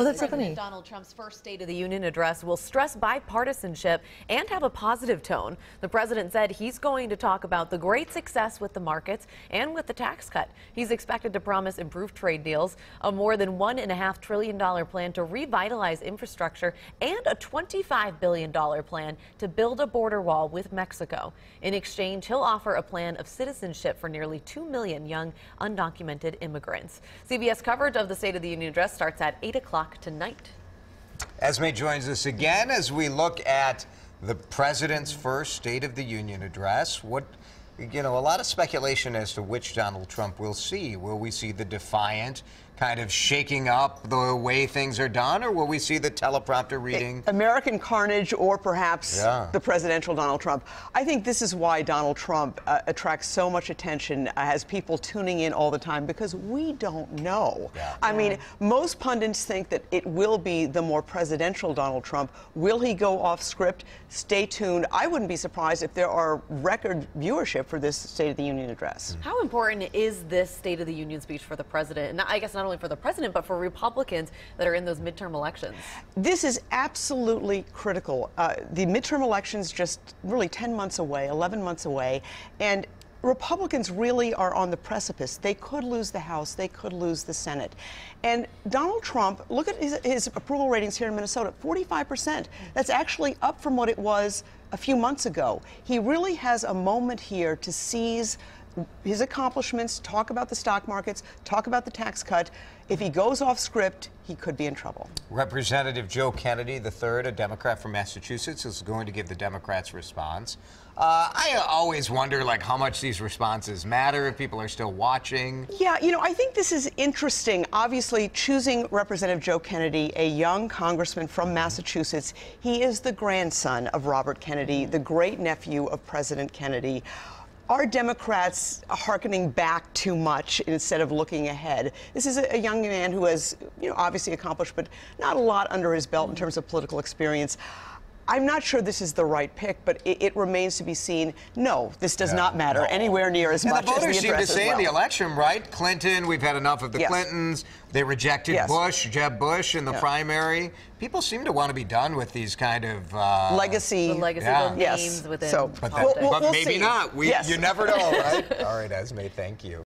Oh, that's so President funny. Donald Trump's first State of the Union address will stress bipartisanship and have a positive tone. The president said he's going to talk about the great success with the markets and with the tax cut. He's expected to promise improved trade deals, a more than $1.5 trillion plan to revitalize infrastructure, and a $25 billion plan to build a border wall with Mexico. In exchange, he'll offer a plan of citizenship for nearly 2 million young undocumented immigrants. CBS coverage of the State of the Union address starts at 8 o'clock tonight. Esme joins us again as we look at the president's first State of the Union address. A lot of speculation as to which Donald Trump we'll see. Will we see the defiant, kind of shaking up the way things are done, or will we see the teleprompter reading? American carnage, or perhaps the presidential Donald Trump. I think this is why Donald Trump attracts so much attention, has people tuning in all the time, because we don't know. I mean, most pundits think that it will be the more presidential Donald Trump. Will he go off script? Stay tuned. I wouldn't be surprised if there are record viewership for this State of the Union address. How important is this State of the Union speech for the president? And I guess not only for the president, but for Republicans that are in those midterm elections. This is absolutely critical. The midterm elections just really 10 months away, 11 months away, and Republicans really are on the precipice. They could lose the House. They could lose the Senate. And Donald Trump, look at his approval ratings here in Minnesota, 45%. That's actually up from what it was a few months ago. He really has a moment here to seize his accomplishments, talk about the stock markets, talk about the tax cut. If he goes off script, he could be in trouble. Representative Joe Kennedy III, a Democrat from Massachusetts, is going to give the Democrats' response. I always wonder, how much these responses matter, if people are still watching. Yeah, I think this is interesting. Obviously, choosing Representative Joe Kennedy, a young congressman from Massachusetts, he is the grandson of Robert Kennedy, the great-nephew of President Kennedy. Are Democrats hearkening back too much instead of looking ahead? This is a young man who has, obviously accomplished, but not a lot under his belt in terms of political experience. I'm not sure this is the right pick, but it remains to be seen. No, this does not matter anywhere near as much as the address. The voters seem to say in the well. election, right? Clinton, we've had enough of the Clintons. They rejected Jeb Bush in the primary. People seem to want to be done with these kind of legacy names within but maybe not. You never know, right? All right, Esme, thank you.